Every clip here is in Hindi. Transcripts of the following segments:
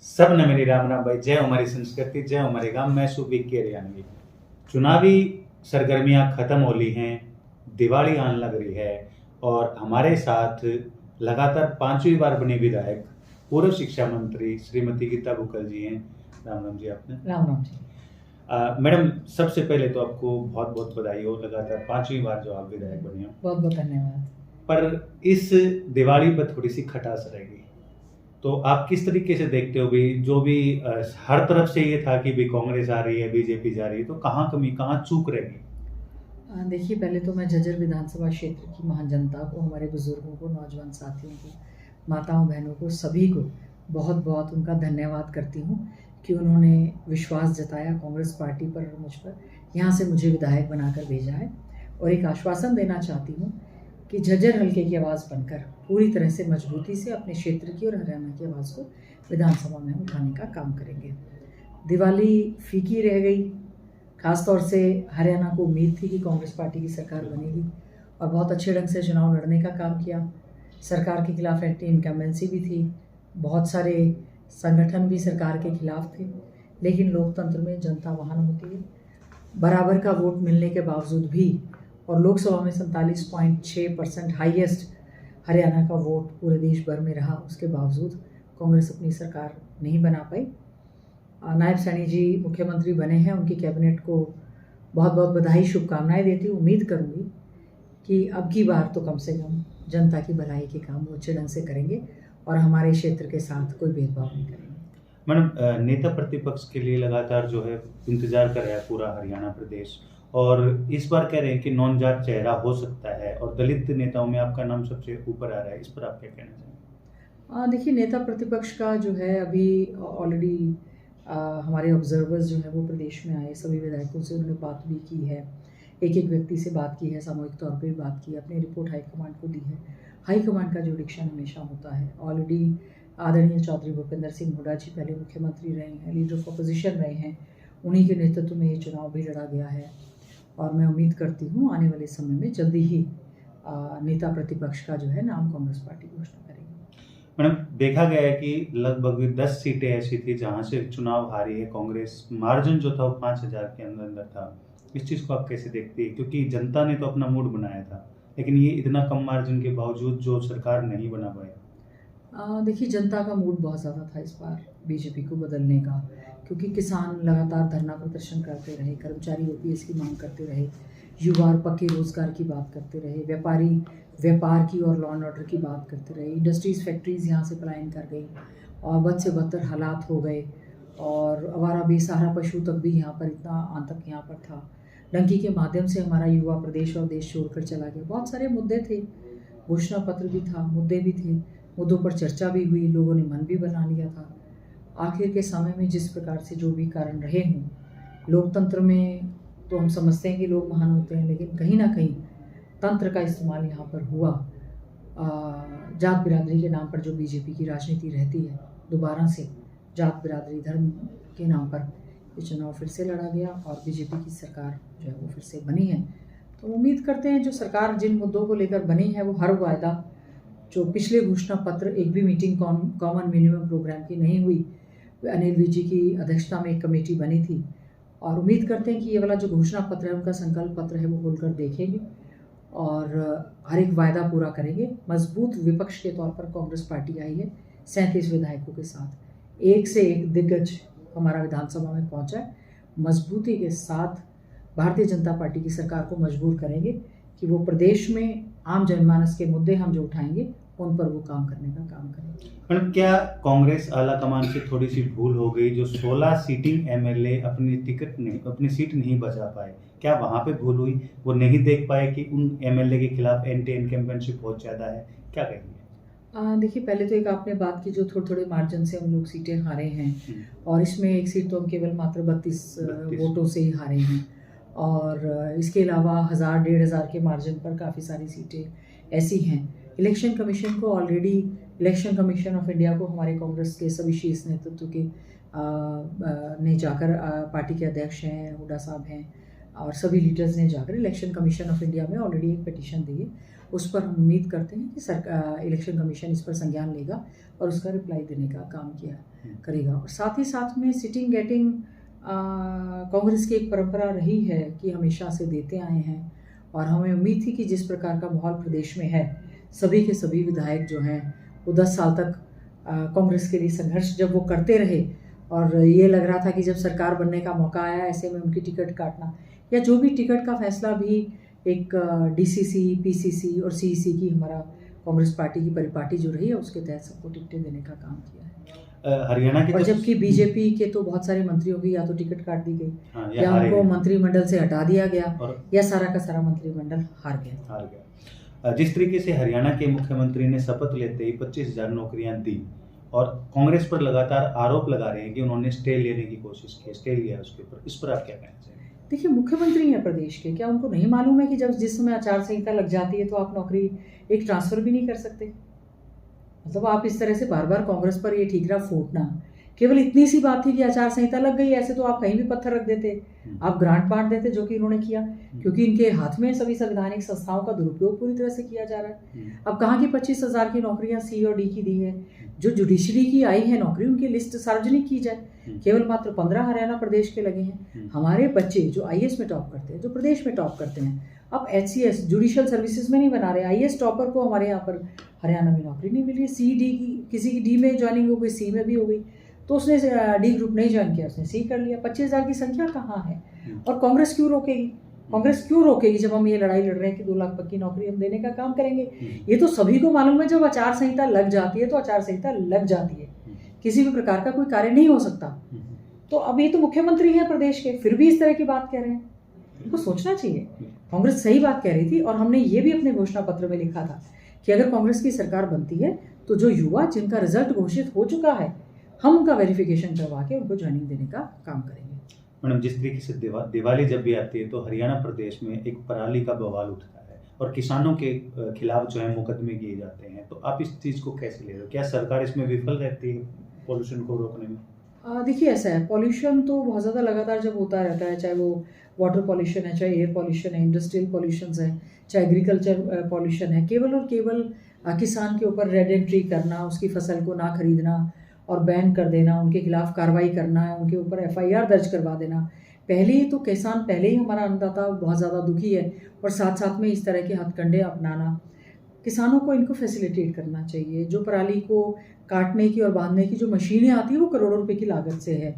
सबने मेरी राम राम भाई। जय हमारी संस्कृति, जय हमारे गांव। मैं सुबीक के हरियाणवी। चुनावी सरगर्मियां खत्म हो ली हैं, दिवाली आने लग रही है और हमारे साथ लगातार पांचवी बार बने विधायक पूर्व शिक्षा मंत्री श्रीमती गीता बुक्कल जी हैं। राम राम जी। आपने राम राम जी। मैडम, सबसे पहले तो आपको बहुत बहुत बधाई हो, लगातार पांचवी बार जो आप विधायक बने हो। बहुत बहुत धन्यवाद। पर इस दिवाली पर थोड़ी सी खटास रहेगी, तो आप किस तरीके से देखते हो भी जो भी हर तरफ से ये था कि भी कांग्रेस आ रही है, बीजेपी जा रही है, तो कहाँ कमी, कहाँ चूक रहेगी? देखिए, पहले तो मैं झज्जर विधानसभा क्षेत्र की महान जनता को, हमारे बुजुर्गों को, नौजवान साथियों को, माताओं बहनों को, सभी को बहुत बहुत उनका धन्यवाद करती हूँ कि उन्होंने विश्वास जताया कांग्रेस पार्टी पर और मुझ पर, यहाँ से मुझे विधायक बनाकर भेजा है। और एक आश्वासन देना चाहती हूँ कि झज्जर हल्के की आवाज़ बनकर पूरी तरह से मजबूती से अपने क्षेत्र की और हरियाणा की आवाज़ को विधानसभा में उठाने का काम करेंगे। दिवाली फीकी रह गई, खासतौर से हरियाणा को उम्मीद थी कि कांग्रेस पार्टी की सरकार बनेगी और बहुत अच्छे ढंग से चुनाव लड़ने का काम किया। सरकार के खिलाफ एंटी इनकम्बेंसी भी थी, बहुत सारे संगठन भी सरकार के खिलाफ थे, लेकिन लोकतंत्र में जनता महान होती है। बराबर का वोट मिलने के बावजूद भी और लोकसभा में 47.6% हाईएस्ट हरियाणा का वोट पूरे देश भर में रहा, उसके बावजूद कांग्रेस अपनी सरकार नहीं बना पाई। नायब सैनी जी मुख्यमंत्री बने हैं, उनकी कैबिनेट को बहुत बहुत बधाई, शुभकामनाएं देती हूँ। उम्मीद करूँगी कि अब की बार तो कम से कम जनता की भलाई के काम वो अच्छे ढंग से करेंगे और हमारे क्षेत्र के साथ कोई भेदभाव नहीं करेंगे। मैडम, नेता प्रतिपक्ष के लिए लगातार जो है इंतजार कर रहा है पूरा हरियाणा प्रदेश, और इस बार कह रहे हैं कि नॉन जाट चेहरा हो सकता है और दलित नेताओं में आपका नाम सबसे ऊपर आ रहा है। इस पर आप क्या कहना चाहेंगे? देखिए, नेता प्रतिपक्ष का जो है अभी ऑलरेडी हमारे ऑब्जर्वर्स जो है वो प्रदेश में आए, सभी विधायकों से उन्होंने बात भी की है, एक एक व्यक्ति से बात की है, सामूहिक तौर पे बात की है, अपनी रिपोर्ट हाईकमांड को दी है। हाईकमांड का जो डिक्शन हमेशा होता है, ऑलरेडी आदरणीय चौधरी भूपेंद्र सिंह हुड्डा जी पहले मुख्यमंत्री रहे हैं, लीडर ऑफ अपोजिशन रहे हैं, उन्हीं के नेतृत्व में ये चुनाव भी लड़ा गया है और मैं उम्मीद करती हूँ आने वाले समय में जल्दी ही नेता प्रतिपक्ष का जो है नाम कांग्रेस पार्टी घोषणा करेगी। मैडम, देखा गया है कि लगभग 10 सीटें ऐसी थी जहां से चुनाव हारी है कांग्रेस। मार्जिन जो था वो 5,000 के अंदर अंदर था। इस चीज़ को आप कैसे देखते हैं? क्योंकि जनता ने तो अपना मूड बनाया था, लेकिन ये इतना कम मार्जिन के बावजूद जो सरकार नहीं बना पाई। देखिए, जनता का मूड बहुत ज़्यादा था इस बार बीजेपी को बदलने का, क्योंकि किसान लगातार धरना प्रदर्शन करते रहे, कर्मचारी ओपीएस की मांग करते रहे, युवा और पक्के रोजगार की बात करते रहे, व्यापारी व्यापार की और लॉ एंड ऑर्डर की बात करते रहे, इंडस्ट्रीज़ फैक्ट्रीज़ यहाँ से पलायन कर गई और बद से बदतर हालात हो गए और आवारा बेसहारा पशु तक भी यहाँ पर इतना आतंक यहाँ पर था। डंकी के माध्यम से हमारा युवा प्रदेश और देश छोड़कर चला गया। बहुत सारे मुद्दे थे, घोषणा पत्र भी था, मुद्दे भी थे, मुद्दों पर चर्चा भी हुई, लोगों ने मन भी बना लिया था। आखिर के समय में जिस प्रकार से जो भी कारण रहे हों, लोकतंत्र में तो हम समझते हैं कि लोग महान होते हैं, लेकिन कहीं ना कहीं तंत्र का इस्तेमाल यहाँ पर हुआ। जात बिरादरी के नाम पर जो बीजेपी की राजनीति रहती है, दोबारा से जात बिरादरी धर्म के नाम पर ये चुनाव फिर से लड़ा गया और बीजेपी की सरकार जो है वो फिर से बनी है। तो उम्मीद करते हैं जो सरकार जिन मुद्दों को लेकर बनी है वो हर वायदा जो पिछले घोषणा पत्र, एक भी मीटिंग कॉमन मिनिमम प्रोग्राम की नहीं हुई, अनिल विज जी की अध्यक्षता में एक कमेटी बनी थी और उम्मीद करते हैं कि ये वाला जो घोषणा पत्र है, उनका संकल्प पत्र है, वो खोलकर देखेंगे और हर एक वायदा पूरा करेंगे। मजबूत विपक्ष के तौर पर कांग्रेस पार्टी आई है 37 विधायकों के साथ, एक से एक दिग्गज हमारा विधानसभा में पहुंचा है। मजबूती के साथ भारतीय जनता पार्टी की सरकार को मजबूर करेंगे कि वो प्रदेश में आम जनमानस के मुद्दे हम जो उठाएंगे उन पर वो काम करने का काम करेंगे। मैडम, क्या कांग्रेस आला कमान से थोड़ी सी भूल हो गई जो 16 सीटिंग एमएलए अपनी सीट नहीं बचा पाए? क्या वहां पे भूल हुई? वो नहीं देख पाए कि उन एमएलए के खिलाफ एंटी इनकम्बेंसी बहुत ज्यादा है? क्या कहेंगे? देखिए, पहले तो एक आपने बात की जो थोड़े थोड़े मार्जिन से हम लोग सीटें हारे हैं और इसमें एक सीट तो हम केवल मात्र 32 वोटों से ही हारे हैं और इसके अलावा 1000-1500 के मार्जिन पर काफ़ी सारी सीटें ऐसी हैं। इलेक्शन कमीशन को already, election commission of India को हमारे कांग्रेस के सभी शीर्ष नेतृत्व के ने जाकर, पार्टी के अध्यक्ष हैं, हुड्डा साहब हैं और सभी लीडर्स ने जाकर इलेक्शन कमीशन ऑफ इंडिया में ऑलरेडी एक पिटीशन दी है उस पर हम उम्मीद करते हैं कि सरकार इलेक्शन कमीशन इस पर संज्ञान लेगा और उसका रिप्लाई देने का काम करेगा। और साथ ही साथ में सिटिंग गेटिंग कांग्रेस की एक परंपरा रही है कि हमेशा से देते आए हैं, और हमें उम्मीद थी कि जिस प्रकार का माहौल प्रदेश में है, सभी के सभी विधायक जो हैं वो 10 साल तक कांग्रेस के लिए संघर्ष जब वो करते रहे, और ये लग रहा था कि जब सरकार बनने का मौका आया ऐसे में उनकी टिकट काटना या जो भी टिकट का फैसला भी एक डीसीसी, पीसीसी और सीईसी की हमारा कांग्रेस पार्टी की परिपाटी जो रही है उसके तहत सबको टिकटें देने का काम किया है। हरियाणा के और जबकि बीजेपी के तो बहुत सारे मंत्रियों की या तो टिकट काट दी गई, हाँ, या उनको मंत्रिमंडल से हटा दिया गया, या सारा का सारा मंत्रिमंडल हार गया। जिस तरीके से हरियाणा के मुख्यमंत्री ने शपथ लेते ही 25,000 नौकरियां दी और कांग्रेस पर लगातार आरोप लगा रहे हैं कि उन्होंने स्टे लेने की कोशिश की, स्टे लिया उसके ऊपर, इस पर आप क्या कहना चाहिए? देखिए, मुख्यमंत्री हैं प्रदेश के, क्या उनको नहीं मालूम है कि जब जिस समय आचार संहिता लग जाती है तो आप नौकरी एक ट्रांसफर भी नहीं कर सकते? मतलब आप इस तरह से बार बार कांग्रेस पर ये ठीकरा फूटना, केवल इतनी सी बात थी कि आचार संहिता लग गई, ऐसे तो आप कहीं भी पत्थर रख देते, आप ग्रांट बांट देते, जो कि इन्होंने किया, क्योंकि इनके हाथ में सभी संवैधानिक संस्थाओं का दुरुपयोग पूरी तरह से किया जा रहा है। अब कहाँ की 25,000 की नौकरियां सी और डी की दी है, जो जुडिशरी की आई है नौकरी उनकी लिस्ट सार्वजनिक की जाए। केवल मात्र 15 हरियाणा प्रदेश के लगे हैं। हमारे बच्चे जो आईएएस में टॉप करते हैं, जो प्रदेश में टॉप करते हैं, अब एचसीएस जुडिशियल सर्विसेज में नहीं बना रहे। आईएएस टॉपर को हमारे यहाँ पर हरियाणा में नौकरी नहीं मिल रही। सी डी की किसी की डी में ज्वाइनिंग हो गई, सी में भी हो गई, तो उसने डी ग्रुप नहीं ज्वाइन किया, उसने सी कर लिया। 25,000 की संख्या कहाँ है? और कांग्रेस क्यों रोकेगी? कांग्रेस क्यों रोकेगी जब हम ये लड़ाई लड़ रहे हैं कि 2 लाख पक्की नौकरी हम देने का काम करेंगे? ये तो सभी को मालूम है, जब आचार संहिता लग जाती है तो आचार संहिता लग जाती है, किसी भी प्रकार का कोई कार्य नहीं हो सकता। तो अब ये तो मुख्यमंत्री हैं प्रदेश के, फिर भी इस तरह की बात कह रहे हैं, उनको सोचना चाहिए। कांग्रेस सही बात कह रही थी, और हमने ये भी अपने घोषणा पत्र में लिखा था कि अगर कांग्रेस की सरकार बनती है तो जो युवा जिनका रिजल्ट घोषित हो चुका है, हम उनका वेरिफिकेशन करवा के उनको ज्वाइनिंग देने का काम करेंगे। मैडम, जिस तरीके से दिवाली जब भी आती है तो हरियाणा प्रदेश में एक पराली का बवाल उठता है और किसानों के खिलाफ जो है मुकदमे किए जाते हैं, तो आप इस चीज़ को कैसे ले रहे हो? क्या सरकार इसमें विफल रहती है पॉल्यूशन को रोकने में? देखिए, ऐसा है, पॉल्यूशन तो बहुत ज़्यादा लगातार जब होता रहता है, चाहे वो वाटर पॉल्यूशन है, चाहे एयर पॉल्यूशन है, इंडस्ट्रियल पॉल्यूशन है, चाहे एग्रीकल्चर पॉल्यूशन है, केवल और केवल किसान के ऊपर रेड एंट्री करना, उसकी फसल को ना खरीदना और बैन कर देना, उनके खिलाफ कार्रवाई करना, उनके ऊपर एफआईआर दर्ज करवा देना। पहले ही तो किसान, पहले ही हमारा अन्नदाता बहुत ज़्यादा दुखी है, और साथ साथ में इस तरह के हथकंडे अपनाना, किसानों को इनको फैसिलिटेट करना चाहिए। जो पराली को काटने की और बांधने की जो मशीनें आती हैं वो करोड़ों रुपए की लागत से है,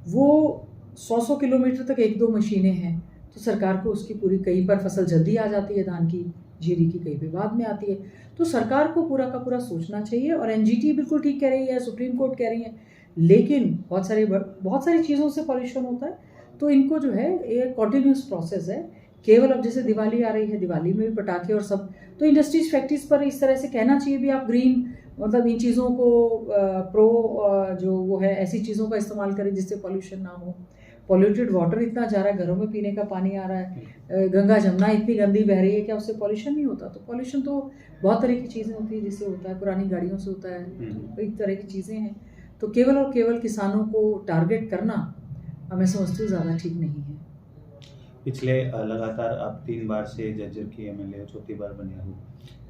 वो 100 किलोमीटर तक 1-2 मशीनें हैं, तो सरकार को उसकी पूरी, कहीं पर फसल जल्दी आ जाती है धान की, जीरी की कहीं पे बाद में आती है, तो सरकार को पूरा का पूरा सोचना चाहिए। और एनजीटी बिल्कुल ठीक कह रही है, सुप्रीम कोर्ट कह रही है, लेकिन बहुत सारी चीज़ों से पॉल्यूशन होता है, तो इनको जो है ये कंटिन्यूस प्रोसेस है। केवल अब जैसे दिवाली आ रही है, दिवाली में भी पटाखे और सब, तो इंडस्ट्रीज फैक्ट्रीज पर इस तरह से कहना चाहिए भी आप ग्रीन, मतलब इन चीज़ों को जो वो है ऐसी चीज़ों का इस्तेमाल करें जिससे पॉल्यूशन ना हो। पॉल्यूटेड वाटर इतना जा रहा है, घरों में पीने का पानी आ रहा है, गंगा जमुना इतनी गंदी बह रही है, क्या उससे पॉल्यूशन नहीं होता? तो पॉल्यूशन तो बहुत तरह की चीज़ें होती है जिससे होता है, पुरानी गाड़ियों से होता है, तो कई तरह की चीज़ें हैं। तो केवल और केवल किसानों को टारगेट करना मैं समझती हूँ ज़्यादा ठीक नहीं है। पिछले लगातार आप 3 बार से झज्जर की एमएलए, चौथी बार बने हो,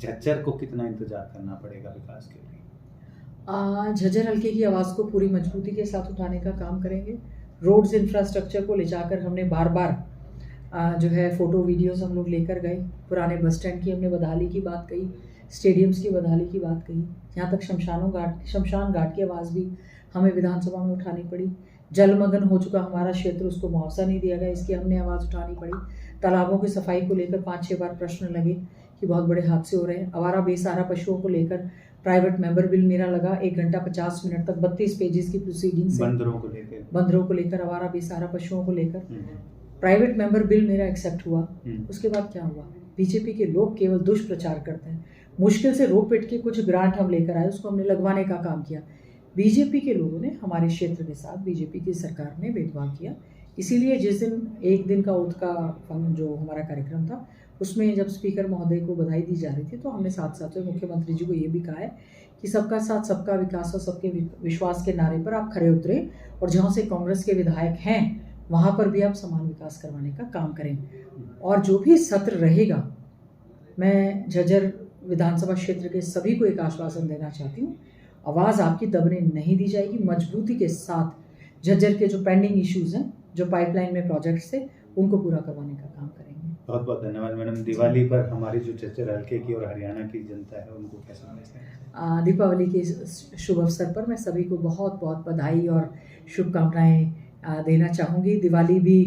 झज्जर को कितना इंतजार करना पड़ेगा विकास के लिए? झज्जर हल्के की आवाज़ को पूरी मजबूती के साथ उठाने का काम करेंगे। रोड्स इंफ्रास्ट्रक्चर को ले जाकर हमने बार बार जो है फ़ोटो वीडियोस हम लोग लेकर गए। पुराने बस स्टैंड की हमने बदहाली की बात कही, स्टेडियम्स की बदहाली की बात कही, यहाँ तक शमशान घाट की आवाज़ भी हमें विधानसभा में उठानी पड़ी। जलमग्न हो चुका हमारा क्षेत्र, उसको मुआवजा नहीं दिया गया, इसकी हमने आवाज़ उठानी पड़ी। तालाबों की सफाई को लेकर 5-6 बार प्रश्न लगे कि बहुत बड़े हादसे हो रहे हैं। आवारा बेसहारा पशुओं को लेकर प्राइवेट मेंबर बिल मेरा लगा 1 घंटा 50 मिनट तक, 32 पेजेस की प्रोसीडिंग से, बंदरों को लेकर, आवारा बेसहारा पशुओं को लेकर प्राइवेट मेंबर बिल मेरा एक्सेप्ट हुआ। उसके बाद क्या हुआ? बीजेपी के लोग केवल दुष्प्रचार करते हैं। मुश्किल से रो पिट के कुछ ग्रांट हम लेकर आए, उसको हमने लगवाने का काम किया। बीजेपी के लोगों ने हमारे क्षेत्र के साथ, बीजेपी की सरकार ने भेदभाव किया। इसीलिए जिस दिन 1 दिन का ओथ का जो हमारा कार्यक्रम था, उसमें जब स्पीकर महोदय को बधाई दी जा रही थी, तो हमने साथ साथ में मुख्यमंत्री जी को ये भी कहा है कि सबका साथ सबका विकास और सबके विश्वास के नारे पर आप खरे उतरे, और जहाँ से कांग्रेस के विधायक हैं वहाँ पर भी आप समान विकास करवाने का काम करें। और जो भी सत्र रहेगा मैं झज्जर विधानसभा क्षेत्र के सभी को एक आश्वासन देना चाहती हूँ, आवाज़ आपकी दबने नहीं दी जाएगी। मजबूती के साथ झज्जर के जो पेंडिंग इश्यूज़ हैं, जो पाइपलाइन में प्रोजेक्ट्स थे, उनको पूरा करवाने का काम करेंगे। बहुत बहुत धन्यवाद मैडम। दिवाली पर हमारी जो झज्जर हल्के की और हरियाणा की जनता है उनको कैसा संदेश हैं? दीपावली के इस शुभ अवसर पर मैं सभी को बहुत बहुत बधाई और शुभकामनाएं देना चाहूँगी। दिवाली भी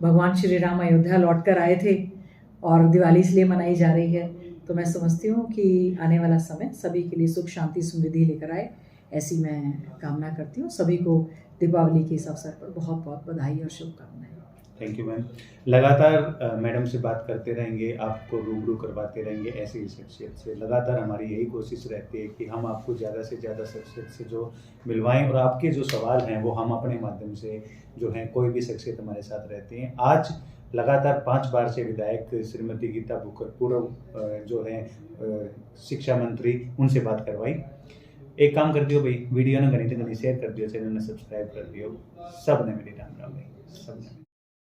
भगवान श्री राम अयोध्या लौट कर आए थे और दिवाली इसलिए मनाई जा रही है, तो मैं समझती हूँ कि आने वाला समय सभी के लिए सुख शांति समृद्धि लेकर आए, ऐसी मैं कामना करती हूँ। सभी को दीपावली के इस अवसर पर बहुत बहुत बधाई और शुभकामनाएं। Thank you ma'am. लगातार मैडम से बात करते रहेंगे, आपको रूबरू करवाते रहेंगे ऐसी ही शख्सियत से। लगातार हमारी यही कोशिश रहती है कि हम आपको ज़्यादा से ज़्यादा शख्सियत से जो मिलवाएं और आपके जो सवाल हैं वो हम अपने माध्यम से जो हैं, कोई भी शख्सियत हमारे साथ रहती हैं। आज लगातार 5 बार से विधायक श्रीमती गीता बुकर पूर्व जो हैं शिक्षा मंत्री, उनसे बात करवाई। एक काम कर दियो भाई, वीडियो ने घनी शेयर कर दियो, चैनल ने सब्सक्राइब कर दियो। सब ने मेरी राम राम भाई, सब ने।